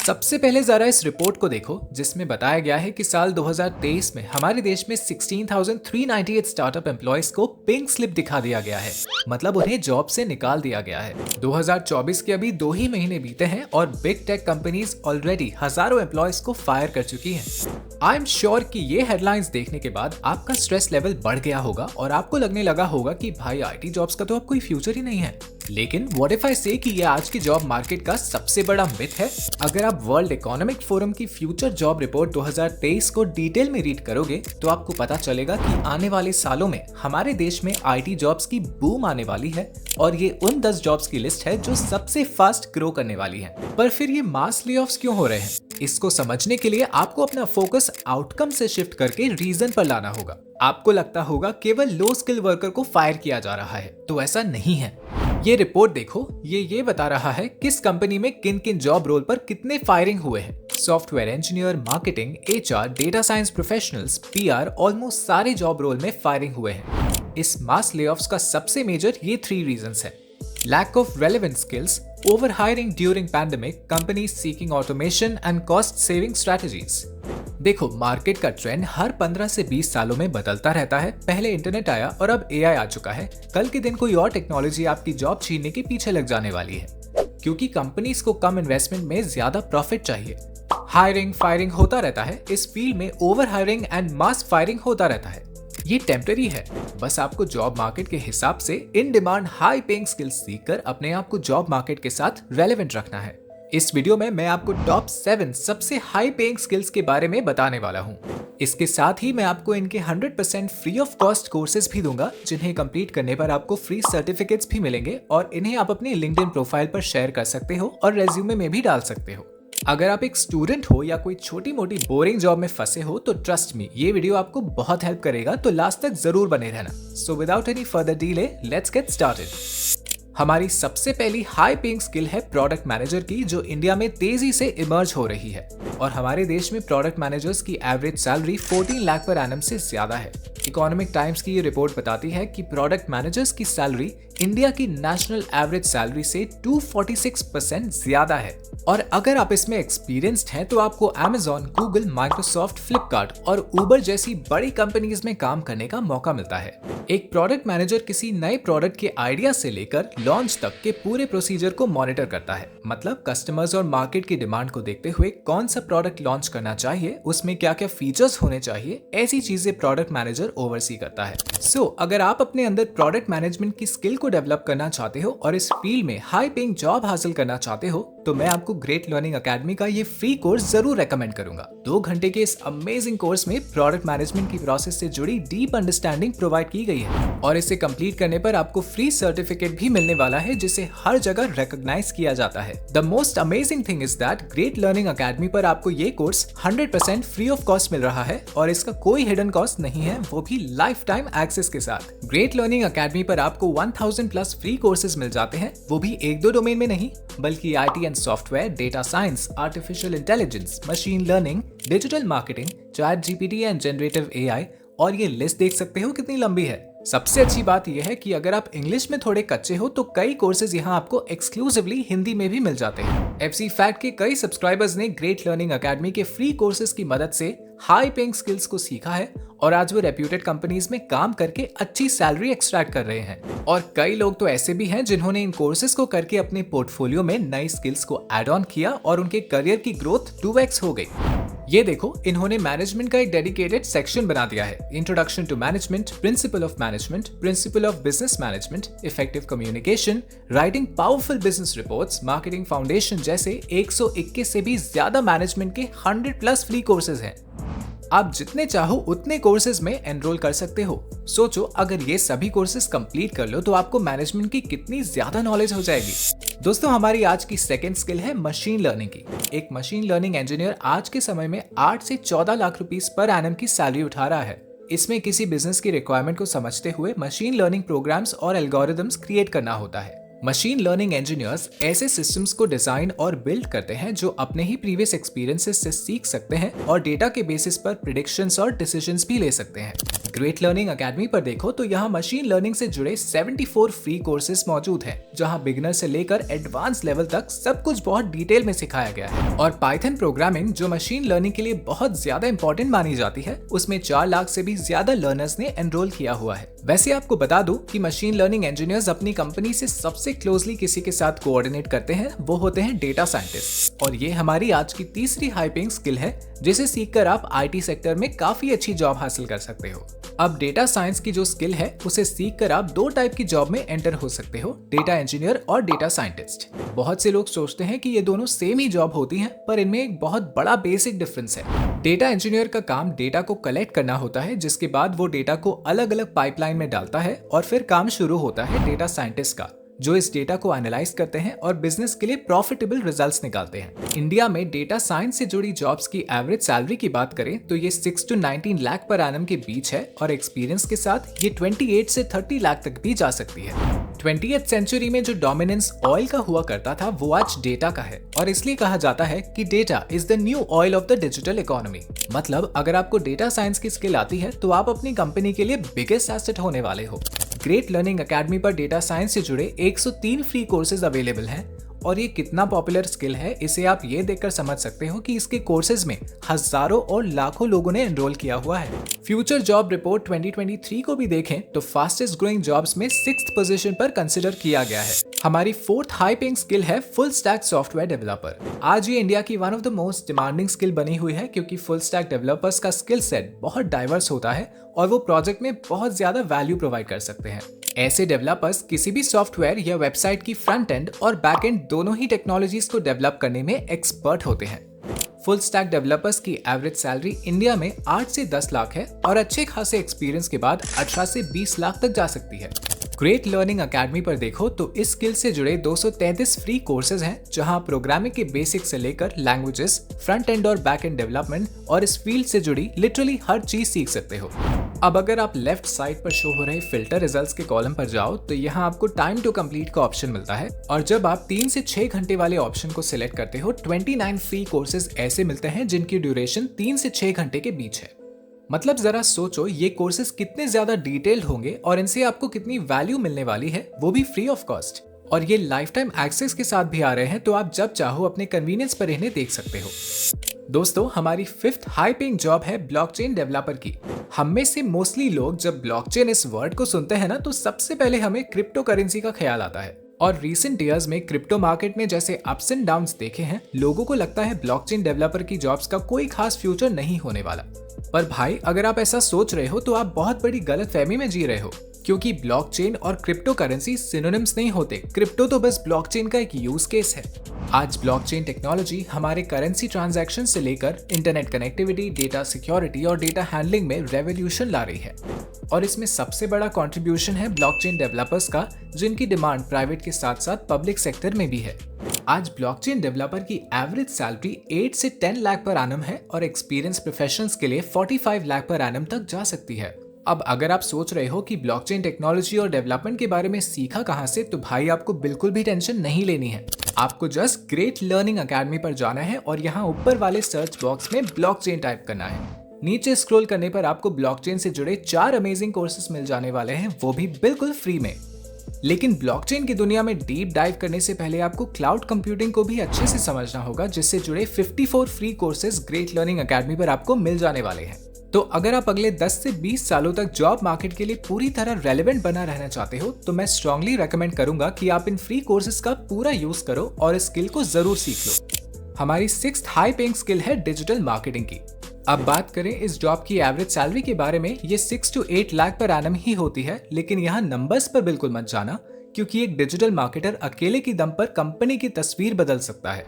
सबसे पहले जरा इस रिपोर्ट को देखो जिसमें बताया गया है कि साल 2023 में हमारे देश में 16,398 स्टार्टअप एम्प्लॉयज को पिंक स्लिप दिखा दिया गया है, मतलब उन्हें जॉब से निकाल दिया गया है। 2024 के अभी 2 ही महीने बीते हैं और बिग टेक कंपनीज ऑलरेडी हजारों एम्प्लॉयज को फायर कर चुकी हैं। आई एम श्योर कि ये हेडलाइंस देखने के बाद आपका स्ट्रेस लेवल बढ़ गया होगा और आपको लगने लगा होगा कि भाई आईटी जॉब्स का तो अब कोई फ्यूचर ही नहीं है। लेकिन व्हाट इफ आई से कि ये आज की जॉब मार्केट का सबसे बड़ा मिथ है। अगर आप वर्ल्ड इकोनॉमिक फोरम की फ्यूचर जॉब रिपोर्ट 2023 को डिटेल में रीड करोगे तो आपको पता चलेगा कि आने वाले सालों में हमारे देश में आईटी जॉब्स की बूम आने वाली है और ये उन 10 जॉब्स की लिस्ट है जो सबसे फास्ट ग्रो करने वाली है। पर फिर ये मास लेऑफ्स क्यों हो रहे हैं? इसको समझने के लिए आपको अपना फोकस आउटकम से शिफ्ट करके रीजन पर लाना होगा। आपको लगता होगा केवल लो स्किल वर्कर को फायर किया जा रहा है, तो ऐसा नहीं है। ये रिपोर्ट देखो, ये बता रहा है किस कंपनी में किन किन जॉब रोल पर कितने फायरिंग हुए हैं। Software engineer, marketing, HR, data science professionals, PR, almost सारे जॉब रोल में फायरिंग हुए हैं। इस मास लेऑफ्स का सबसे मेजर ये 3 रीजंस है। Lack of relevant skills, overhiring during pandemic, companies seeking automation and cost-saving strategies. देखो, मार्केट का ट्रेंड हर 15 से 20 सालों में बदलता रहता है। पहले इंटरनेट आया और अब एआई आ चुका है। कल के दिन कोई और टेक्नोलॉजी आपकी जॉब छीनने के पीछे लग जाने वाली है, क्योंकि कंपनीज को कम इन्वेस्टमेंट में ज्यादा प्रॉफिट चाहिए। हायरिंग फायरिंग होता रहता है। इस फील्ड में over hiring and mass firing होता रहता है। ये टेम्पररी है। बस आपको जॉब मार्केट के हिसाब से in demand high paying skills सीखकर अपने आप को जॉब मार्केट के साथ रेलेवेंट रखना है। इस वीडियो में मैं आपको टॉप 7 सबसे हाई पेइंग स्किल्स के बारे में बताने वाला हूँ। इसके साथ ही मैं आपको इनके 100% फ्री ऑफ कॉस्ट कोर्सेज भी दूंगा, जिन्हें कंप्लीट करने पर आपको फ्री सर्टिफिकेट्स भी मिलेंगे और इन्हें आप अपने लिंक्डइन प्रोफाइल पर शेयर कर सकते हो और रेज्यूमे में भी डाल सकते हो। अगर आप एक स्टूडेंट हो या कोई छोटी मोटी बोरिंग जॉब में फंसे हो तो ट्रस्ट मी, ये वीडियो आपको बहुत हेल्प करेगा, तो लास्ट तक जरूर बने रहना। So without any further delay, let's get started. हमारी सबसे पहली हाई पेइंग स्किल है प्रोडक्ट मैनेजर की, जो इंडिया में तेजी से इमर्ज हो रही है और हमारे देश में प्रोडक्ट मैनेजर्स की average salary 14 lakh per annum से ज्यादा है। इकोनॉमिक टाइम्स की ये रिपोर्ट बताती है कि प्रोडक्ट मैनेजर्स की सैलरी इंडिया की नेशनल एवरेज सैलरी से 246% ज्यादा है। और अगर आप इसमें एक्सपीरियंस्ड हैं तो आपको Amazon, Google, Microsoft, Flipkart और Uber जैसी बड़ी कंपनीज में काम करने का मौका मिलता है। एक प्रोडक्ट मैनेजर किसी नए प्रोडक्ट के आइडिया से लेकर लॉन्च तक के पूरे प्रोसीजर को मॉनिटर करता है। मतलब कस्टमर्स और मार्केट की डिमांड को देखते हुए कौन सा प्रोडक्ट लॉन्च करना चाहिए, उसमें क्या क्या फीचर्स होने चाहिए, ऐसी चीजें प्रोडक्ट मैनेजर ओवरसी करता है। सो अगर आप अपने अंदर प्रोडक्ट मैनेजमेंट की स्किल को डेवलप करना चाहते हो और इस फील्ड में हाई पेइंग जॉब हासिल करना चाहते हो तो मैं आपको ग्रेट लर्निंग अकेडमी का ये फ्री कोर्स जरूर रेकमेंड करूंगा। 2 घंटे के इस अमेजिंग कोर्स में प्रोडक्ट मैनेजमेंट की प्रोसेस से जुड़ी डीप अंडरस्टैंडिंग प्रोवाइड की गई है और इसे कंप्लीट करने पर आपको फ्री सर्टिफिकेट भी मिलने वाला है, जिसे हर जगह रिकॉग्नाइज किया जाता है। The most amazing thing is that great learning academy पर आपको ये कोर्स 100% फ्री ऑफ कॉस्ट मिल रहा है और इसका कोई हिडन कॉस्ट नहीं है, वो भी लाइफ टाइम एक्सेस के साथ। ग्रेट लर्निंग अकेडमी पर आपको 1000 प्लस फ्री कोर्सेज मिल जाते हैं, वो भी 1-2 डोमेन में नहीं, बल्कि IT and software, data science, artificial intelligence, machine learning, digital marketing, ChatGPT and generative AI, और ये लिस्ट देख सकते हो कितनी लंबी है। सबसे अच्छी बात यह है कि अगर आप इंग्लिश में थोड़े कच्चे हो तो कई कोर्सेज यहाँ आपको एक्सक्लूसिवली हिंदी में भी मिल जाते हैं। FC फैक्ट के कई सब्सक्राइबर्स ने ग्रेट लर्निंग अकेडमी के फ्री कोर्सेज की मदद से हाई पेइंग स्किल्स को सीखा है और आज वो रेप्यूटेड कंपनीज में काम करके अच्छी सैलरी एक्सट्रैक्ट कर रहे हैं। और कई लोग तो ऐसे भी हैं जिन्होंने इन कोर्सेज को करके अपने पोर्टफोलियो में नई स्किल्स को ऐड ऑन किया और उनके करियर की ग्रोथ 2x हो गई। ये देखो, इन्होंने मैनेजमेंट का एक डेडिकेटेड सेक्शन बना दिया है। Introduction to management, principle of management, principle of business management, effective communication, writing powerful business reports, marketing foundation जैसे 121 से भी ज्यादा मैनेजमेंट के 100 प्लस फ्री कोर्सेज हैं। आप जितने चाहो उतने कोर्सेज में एनरोल कर सकते हो। सोचो, अगर ये सभी कोर्सेज कंप्लीट कर लो तो आपको मैनेजमेंट की कितनी ज्यादा नॉलेज हो जाएगी। दोस्तों, हमारी आज की सेकंड स्किल है मशीन लर्निंग की। एक मशीन लर्निंग इंजीनियर आज के समय में 8 से 14 लाख रुपीस पर एनम की सैलरी उठा रहा है। इसमें किसी बिजनेस की रिक्वायरमेंट को समझते हुए मशीन लर्निंग प्रोग्राम्स और एल्गोरिदम्स क्रिएट करना होता है। मशीन लर्निंग इंजीनियर्स ऐसे सिस्टम्स को डिजाइन और बिल्ड करते हैं जो अपने ही प्रीवियस एक्सपीरियंसेस से सीख सकते हैं और डेटा के बेसिस पर प्रिडिक्शंस और डिसीजंस भी ले सकते हैं। ग्रेट लर्निंग अकेडमी पर देखो तो यहाँ मशीन लर्निंग से जुड़े 74 फ्री कोर्सेज मौजूद हैं, जहाँ बिगिनर से लेकर एडवांस लेवल तक सब कुछ बहुत डिटेल में सिखाया गया है। और पाइथन प्रोग्रामिंग, जो मशीन लर्निंग के लिए बहुत ज्यादा इंपॉर्टेंट मानी जाती है, उसमें 4 लाख से भी ज्यादा लर्नर्स ने एनरोल किया हुआ है। वैसे आपको बता दूं कि मशीन लर्निंग इंजीनियर्स अपनी कंपनी से सबसे क्लोजली किसी के साथ कोऑर्डिनेट करते हैं, वो होते हैं डेटा साइंटिस्ट। और ये हमारी आज की तीसरी हाई पेइंग स्किल है, जिसे सीखकर आप आईटी सेक्टर में काफी अच्छी जॉब हासिल कर सकते हो। अब डेटा साइंस की जो स्किल है, उसे सीखकर आप 2 टाइप की जॉब में एंटर हो सकते हो, डेटा इंजीनियर और डेटा साइंटिस्ट। बहुत से लोग सोचते हैं कि ये दोनों सेम ही जॉब होती हैं, पर इनमें एक बहुत बड़ा बेसिक डिफरेंस है। डेटा इंजीनियर का काम डेटा को कलेक्ट करना होता है, जिसके बाद वो डेटा को अलग अलग पाइपलाइन में डालता है, और फिर काम शुरू होता है डेटा साइंटिस्ट का, जो इस डेटा को एनालाइज करते हैं और बिजनेस के लिए प्रॉफिटेबल रिजल्ट्स निकालते हैं। इंडिया में डेटा साइंस से जुड़ी जॉब्स की एवरेज सैलरी की बात करें तो ये 6 to 19 लाख पर एनम के बीच है, और एक्सपीरियंस के साथ ये 28 से 30 लाख तक भी जा सकती है। 20th सेंचुरी में जो डोमिनेंस ऑयल का हुआ करता था, वो आज डेटा का है, और इसलिए कहा जाता है कि data is the new oil of the digital economy. मतलब अगर आपको डेटा साइंस की स्किल आती है तो आप अपनी कंपनी के लिए बिगेस्ट एसेट होने वाले हो। ग्रेट लर्निंग अकेडमी पर डेटा साइंस से जुड़े 103 फ्री कोर्सेज अवेलेबल हैं, और ये कितना पॉपुलर स्किल है इसे आप ये देखकर समझ सकते हो कि इसके कोर्सेज में हजारों और लाखों लोगों ने एनरोल किया हुआ है। फ्यूचर जॉब रिपोर्ट 2023 को भी देखें तो फास्टेस्ट ग्रोइंग जॉब्स में 6th पोजीशन पर कंसिडर किया गया है। हमारी 4th हाई पेइंग स्किल है फुल स्टैक सॉफ्टवेयर डेवलपर। आज ये इंडिया की one of the most demanding skill बनी हुई है, क्योंकि फुल स्टैक डेवलपर्स का स्किल सेट बहुत डाइवर्स होता है और वो प्रोजेक्ट में बहुत ज्यादा वैल्यू प्रोवाइड कर सकते हैं। ऐसे डेवलपर्स किसी भी सॉफ्टवेयर या वेबसाइट की फ्रंट एंड और बैक एंड दोनों ही टेक्नोलॉजीज को डेवलप करने में एक्सपर्ट होते हैं। फुल स्टैक डेवलपर्स की एवरेज सैलरी इंडिया में 8 से 10 लाख है, और अच्छे खासे एक्सपीरियंस के बाद 18 से 20 लाख तक जा सकती है। ग्रेट लर्निंग अकेडमी पर देखो तो इस स्किल से जुड़े 233 फ्री कोर्सेज हैं, जहां प्रोग्रामिंग के बेसिक से लेकर लैंग्वेजेस, फ्रंट एंड और बैक एंड डेवलपमेंट और इस फील्ड से जुड़ी लिटरली हर चीज सीख सकते हो। अब अगर आप लेफ्ट साइड पर शो हो रहे फिल्टर रिजल्ट्स के कॉलम पर जाओ तो यहाँ आपको टाइम टू कंप्लीट का ऑप्शन मिलता है, और जब आप 3 से 6 घंटे वाले ऑप्शन को सिलेक्ट करते हो, 29 फ्री कोर्सेज ऐसे मिलते हैं जिनकी ड्यूरेशन 3 से 6 घंटे के बीच है। मतलब जरा सोचो ये कोर्सेज कितने ज्यादा डिटेल्ड होंगे और इनसे आपको कितनी वैल्यू मिलने वाली है, वो भी फ्री ऑफ कॉस्ट। और ये लाइफ टाइम एक्सेस के साथ भी आ रहे हैं, तो आप जब चाहो अपने कन्वीनियंस पर इन्हें देख सकते हो। दोस्तों, हमारी 5th हाई पेइंग जॉब है ब्लॉकचेन डेवलपर की। हम में से मोस्टली लोग जब ब्लॉकचेन इस वर्ड को सुनते हैं ना, तो सबसे पहले हमें क्रिप्टो करेंसी का ख्याल आता है। और रीसेंट ईयर्स में क्रिप्टो मार्केट में जैसे अप्स एंड डाउन्स देखे हैं, लोगों को लगता है ब्लॉकचेन डेवलपर की जॉब्स का कोई खास फ्यूचर नहीं होने वाला। पर भाई, अगर आप ऐसा सोच रहे हो तो आप बहुत बड़ी गलतफहमी में जी रहे हो, क्योंकि ब्लॉकचेन और क्रिप्टो करेंसी सिनोनिम्स नहीं होते। क्रिप्टो तो बस ब्लॉकचेन का एक यूज केस है। आज ब्लॉकचेन टेक्नोलॉजी हमारे करेंसी ट्रांजैक्शन से लेकर इंटरनेट कनेक्टिविटी, डेटा सिक्योरिटी और डेटा हैंडलिंग में रेवोल्यूशन ला रही है। और इसमें सबसे बड़ा कंट्रीब्यूशन है ब्लॉकचेन डेवलपर्स का, जिनकी डिमांड प्राइवेट के साथ साथ पब्लिक सेक्टर में भी है। आज ब्लॉकचेन डेवलपर की एवरेज सैलरी 8 से 10 लाख पर एनम है, और एक्सपीरियंस प्रोफेशनल्स के लिए 45 लाख पर एनम तक जा सकती है। अब अगर आप सोच रहे हो कि ब्लॉकचेन टेक्नोलॉजी और डेवलपमेंट के बारे में सीखा कहां से, तो भाई आपको बिल्कुल भी टेंशन नहीं लेनी है। आपको जस्ट ग्रेट लर्निंग अकेडमी पर जाना है और यहाँ ऊपर वाले सर्च बॉक्स में ब्लॉकचेन टाइप करना है। नीचे स्क्रॉल करने पर आपको ब्लॉकचेन से जुड़े 4 अमेजिंग कोर्सेज मिल जाने वाले हैं, वो भी बिल्कुल फ्री में। लेकिन ब्लॉकचेन की दुनिया में डीप डाइव करने से पहले आपको क्लाउड कंप्यूटिंग को भी अच्छे से समझना होगा, जिससे जुड़े 54 free courses great learning academy पर आपको मिल जाने वाले हैं। तो अगर आप अगले 10 से 20 सालों तक जॉब मार्केट के लिए पूरी तरह रेलेवेंट बना रहना चाहते हो, तो मैं स्ट्रांगली रेकमेंड करूंगा कि आप इन फ्री कोर्सेज का पूरा यूज करो और इस स्किल को जरूर सीख लो। हमारी 6th हाई पेइंग स्किल है डिजिटल मार्केटिंग की। अब बात करें इस जॉब की एवरेज सैलरी के बारे में, ये 6 to 8 लाख पर एनम ही होती है, लेकिन यहाँ नंबर्स पर बिल्कुल मत जाना, क्योंकि एक डिजिटल मार्केटर अकेले की दम पर कंपनी की तस्वीर बदल सकता है।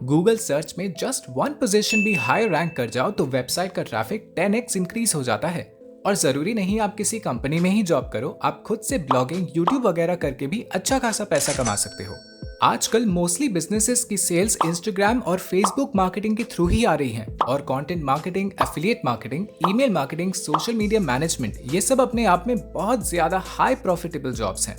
गूगल सर्च में जस्ट 1 पोजीशन भी हाई रैंक कर जाओ तो वेबसाइट का ट्रैफिक 10x इंक्रीज हो जाता है। और जरूरी नहीं आप किसी कंपनी में ही जॉब करो, आप खुद से ब्लॉगिंग, यूट्यूब वगैरह करके भी अच्छा खासा पैसा कमा सकते हो। आजकल मोस्टली बिजनेसेस की सेल्स इंस्टाग्राम और फेसबुक मार्केटिंग के थ्रू ही आ रही हैं, और content marketing, affiliate marketing, email marketing, social media management, ये सब अपने आप में बहुत ज्यादा हाई प्रॉफिटेबल जॉब्स हैं।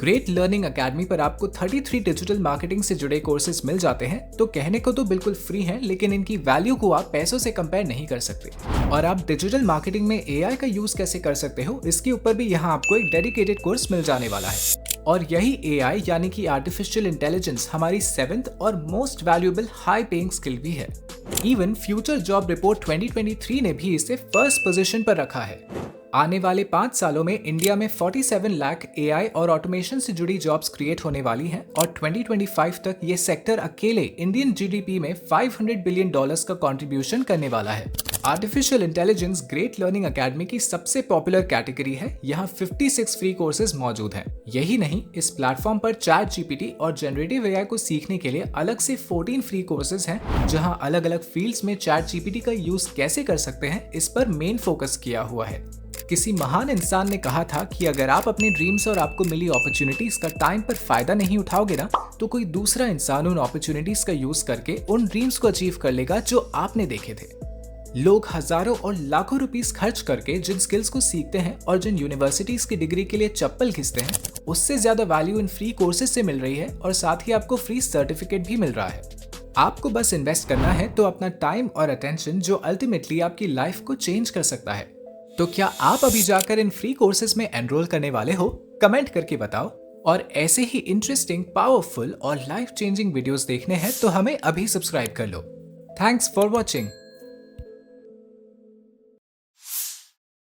ग्रेट लर्निंग अकेडमी पर आपको 33 डिजिटल मार्केटिंग से जुड़े कोर्सेज मिल जाते हैं। तो कहने को तो बिल्कुल फ्री हैं, लेकिन इनकी वैल्यू को आप पैसों से कंपेयर नहीं कर सकते। और आप डिजिटल मार्केटिंग में एआई का यूज कैसे कर सकते हो, इसके ऊपर भी यहाँ आपको एक डेडिकेटेड कोर्स मिल जाने वाला है। और यही एआई यानी कि आर्टिफिशियल इंटेलिजेंस हमारी 7th और most valuable high paying skill भी है। इवन फ्यूचर जॉब रिपोर्ट 2023 ने भी इसे फर्स्ट पोजीशन पर रखा है। आने वाले 5 सालों में इंडिया में 47 लाख एआई और ऑटोमेशन से जुड़ी जॉब्स क्रिएट होने वाली हैं और 2025 तक ये सेक्टर अकेले इंडियन जीडीपी में $500 बिलियन का कंट्रीब्यूशन करने वाला है। Artificial intelligence great learning academy की सबसे पॉपुलर कैटेगरी है। यहाँ 56 फ्री कोर्सेज मौजूद हैं। यही नहीं, इस प्लेटफॉर्म पर चैट जीपीटी और जनरेटिव एआई को सीखने के लिए अलग से 14 फ्री कोर्सेज हैं, जहाँ अलग अलग फील्ड्स में चैट जीपीटी का यूज कैसे कर सकते हैं, इस पर मेन फोकस किया हुआ है। किसी महान इंसान ने कहा था कि अगर आप अपने ड्रीम्स और आपको मिली अपॉर्चुनिटीज का टाइम पर फायदा नहीं उठाओगे ना, तो कोई दूसरा इंसान उन अपॉर्चुनिटीज का यूज करके उन ड्रीम्स को अचीव कर लेगा जो आपने देखे थे। लोग हजारों और लाखों रुपीस खर्च करके जिन स्किल्स को सीखते हैं और जिन यूनिवर्सिटीज की डिग्री के लिए चप्पल घिसते हैं, उससे ज्यादा वैल्यू इन फ्री कोर्सेज से मिल रही है और साथ ही आपको फ्री सर्टिफिकेट भी मिल रहा है। आपको बस इन्वेस्ट करना है तो अपना टाइम और अटेंशन, जो अल्टीमेटली आपकी लाइफ को चेंज कर सकता है। तो क्या आप अभी जाकर इन फ्री कोर्सेज में एनरोल करने वाले हो? कमेंट करके बताओ। और ऐसे ही इंटरेस्टिंग, पावरफुल और लाइफ चेंजिंग वीडियोस देखने हैं तो हमें अभी सब्सक्राइब कर लो। Thanks for watching.